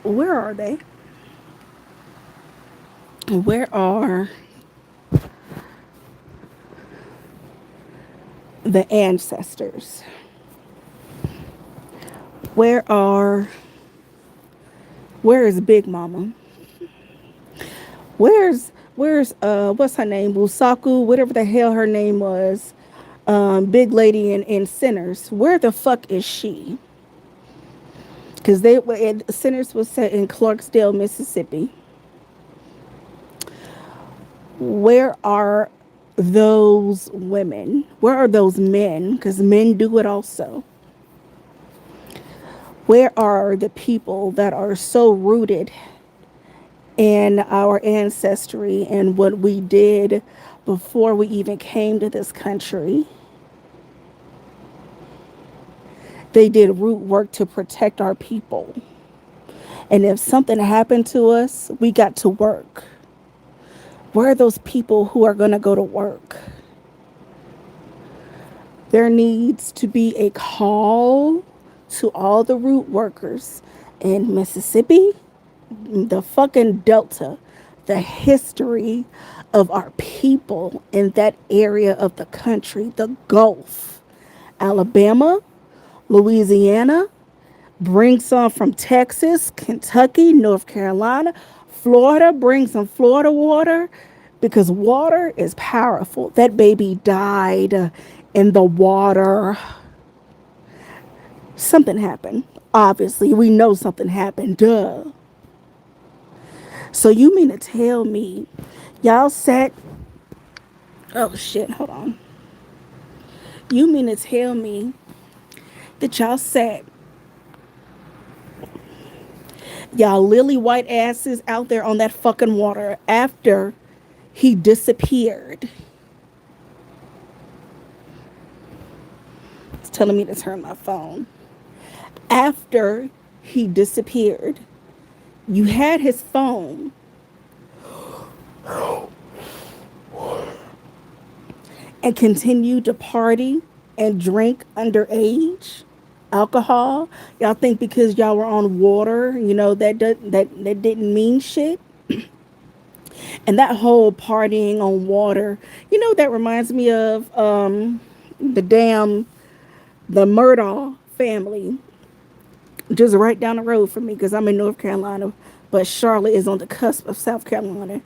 Where are they? Where are the ancestors? Where are where is Big Mama? Where's what's her name? Busaku, whatever the hell her name was. Big lady in Sinners. Where the fuck is she? Because Sinners was set in Clarksdale, Mississippi. Where are those women? Where are those men? Because men do it also. Where are the people that are so rooted in our ancestry and what we did before we even came to this country? They did root work to protect our people. And if something happened to us, we got to work. Where are those people who are going to go to work? There needs to be a call to all the root workers in Mississippi, the fucking Delta, the history of our people in that area of the country, the Gulf, Alabama, Louisiana, bring some from Texas, Kentucky, North Carolina, Florida, bring some Florida water because water is powerful. That baby died in the water. Something happened. Obviously, we know something happened. Duh. So you mean to tell me y'all sat. Oh shit, hold on. You mean to tell me that y'all sat y'all lily white asses out there on that fucking water after he disappeared? It's telling me to turn my phone. After he disappeared, you had his phone and continued to party and drink underage alcohol. Y'all think because y'all were on water, that didn't mean shit. And that whole partying on water, that reminds me of the damn the Murdaugh family, just right down the road from me because I'm in North Carolina, but Charlotte is on the cusp of South Carolina.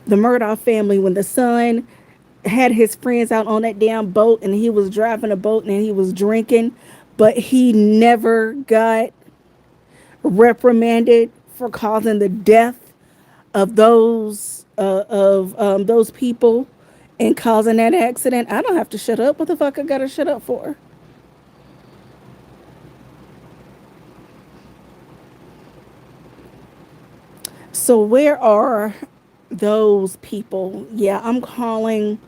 The Murdaugh family, when the son had his friends out on that damn boat and he was driving a boat and he was drinking, but he never got reprimanded for causing the death of those people and causing that accident. I don't have to shut up. What the fuck I gotta shut up for? So where are those people? Yeah, I'm calling.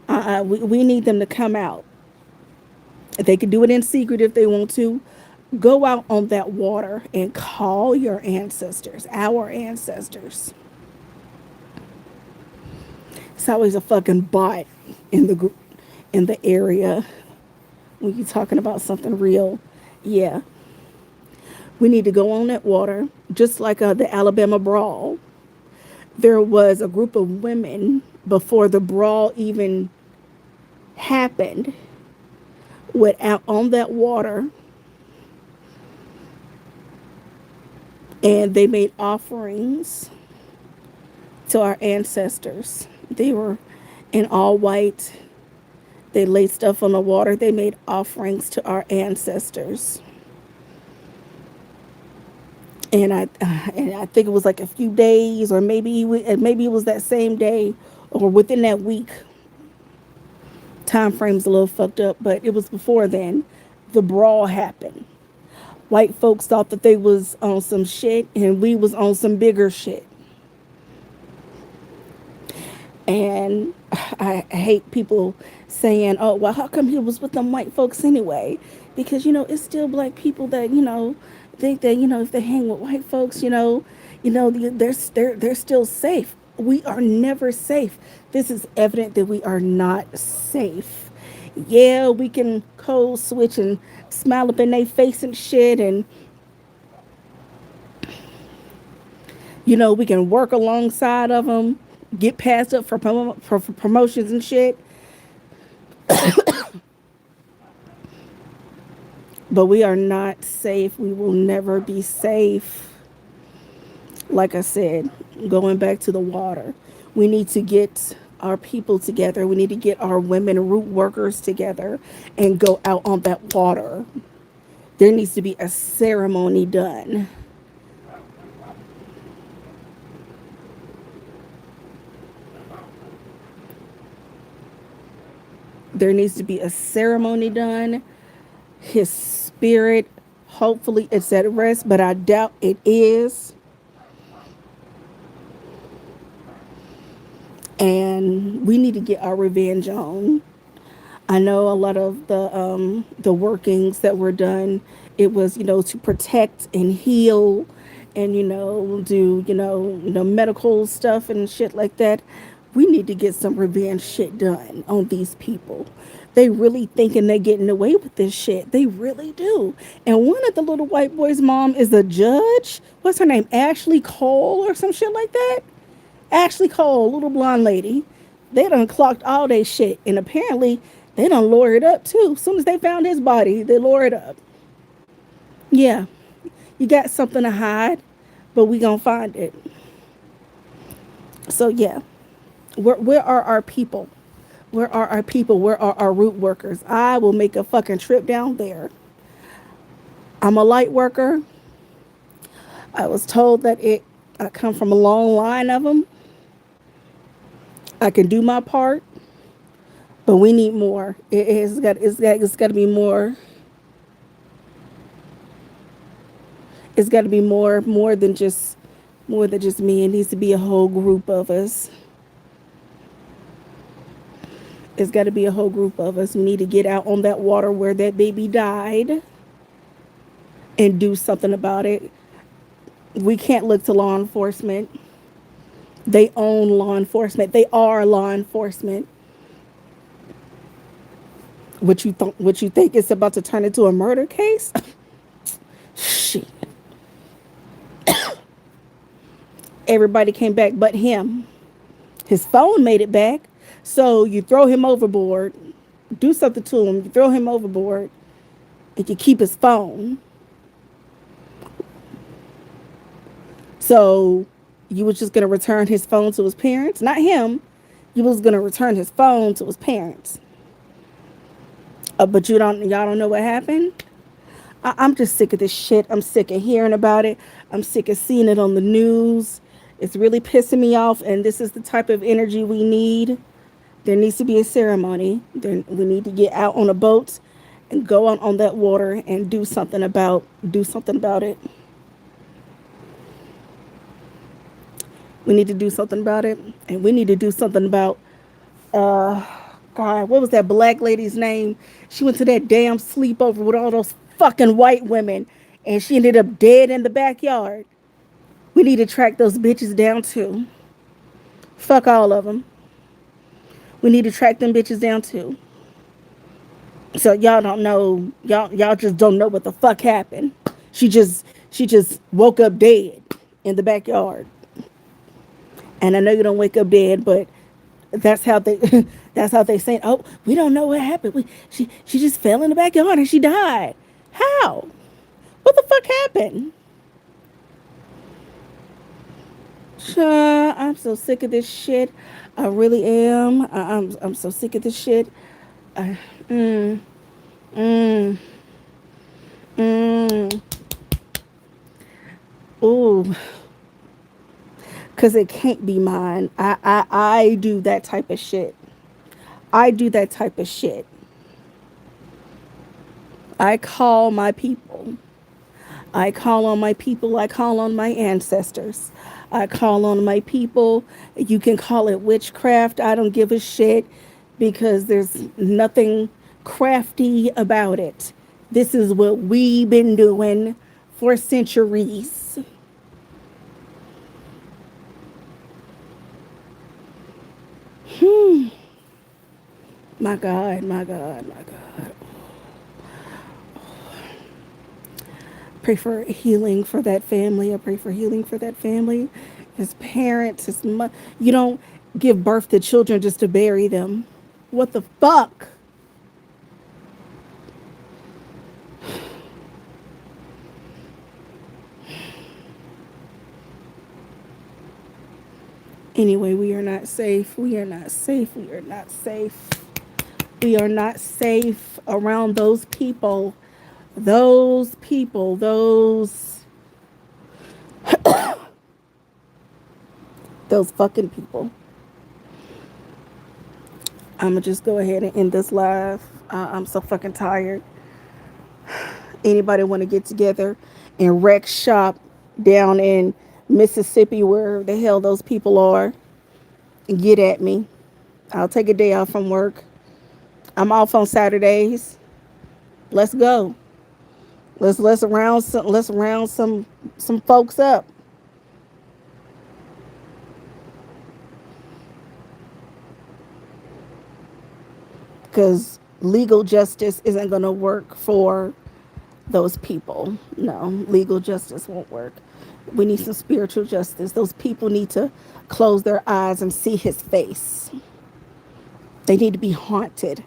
We need them to come out. They can do it in secret if they want to. Go out on that water and call your ancestors, our ancestors. It's always a fucking bot in the area when you're talking about something real. Yeah, we need to go on that water, just like the Alabama brawl. There was a group of women before the brawl even happened, went out on that water and they made offerings to our ancestors. They were in all white. They laid stuff on the water. They made offerings to our ancestors. And I think it was like a few days, or maybe it was that same day, or within that week. Time frame's a little fucked up, but it was before then. The brawl happened. White folks thought that they was on some shit, and we was on some bigger shit. And I hate people saying, "Oh, well, how come he was with them white folks anyway?" Because it's still black people that think that if they hang with white folks, they're still safe. We are never safe. This is evident that we are not safe. Yeah, we can code switch and smile up in their face and shit, and We can work alongside of them, get passed up for promotions and shit. But we are not safe. We will never be safe. Like I said, going back to the water, we need to get our people together. We need to get our women root workers together and go out on that water. There needs to be a ceremony done. There needs to be a ceremony done. His spirit, hopefully, it's at rest, but I doubt it is. And we need to get our revenge on. I know a lot of the workings that were done. It was to protect and heal, and do medical stuff and shit like that. We need to get some revenge shit done on these people. They really thinking they're getting away with this shit. They really do. And one of the little white boys' mom is a judge. What's her name? Ashley Cole or some shit like that. Ashley Cole, little blonde lady. They done clocked all they shit. And apparently they done lawyered up too. As soon as they found his body, they lawyered up. Yeah, you got something to hide, but we gonna find it. So yeah, where are our people? Where are our people? Where are our root workers? I will make a fucking trip down there. I'm a light worker. I was told that I come from a long line of them. I can do my part, but we need more. It's got to be more. It's got to be more than just me. It needs to be a whole group of us. It's got to be a whole group of us. We need to get out on that water where that baby died and do something about it. We can't look to law enforcement. They own law enforcement. They are law enforcement. What you think it's about to turn into a murder case? Shit. Everybody came back but him. His phone made it back. So you throw him overboard, do something to him, you throw him overboard, and you keep his phone. So you was just gonna return his phone to his parents, not him. You was gonna return his phone to his parents. But y'all don't know what happened. I'm just sick of this shit. I'm sick of hearing about it. I'm sick of seeing it on the news. It's really pissing me off, and this is the type of energy we need. There needs to be a ceremony. We need to get out on a boat and go out on that water and do something about it. We need to do something about it, and we need to do something about God. What was that black lady's name? She went to that damn sleepover with all those fucking white women, and she ended up dead in the backyard. We need to track those bitches down too. Fuck all of them. We need to track them bitches down too. So y'all don't know. Y'all just don't know what the fuck happened. She just woke up dead in the backyard. And I know you don't wake up dead, but that's how they that's how they say, oh, we don't know what happened. She just fell in the backyard and she died. How? What the fuck happened? I'm so sick of this shit. I really am. I'm so sick of this shit. Uh, mm, mm, mm. Ooh, because it can't be mine. I do that type of shit. I do that type of shit. I call my people. I call on my people. I call on my ancestors. I call on my people. You can call it witchcraft. I don't give a shit because there's nothing crafty about it. This is what we've been doing for centuries. My God, my God, my God. Pray for healing for that family. I pray for healing for that family. His parents, you don't give birth to children just to bury them. What the fuck? Anyway, we are not safe. We are not safe. We are not safe. We are not safe around those people. Those people, those fucking people. I'm gonna just go ahead and end this live. I'm so fucking tired. Anybody want to get together and wreck shop down in Mississippi, where the hell those people are, and get at me? I'll take a day off from work. I'm off on Saturdays. Let's go. Let's round some folks up. Because legal justice isn't going to work for those people. No, legal justice won't work. We need some spiritual justice. Those people need to close their eyes and see his face. They need to be haunted.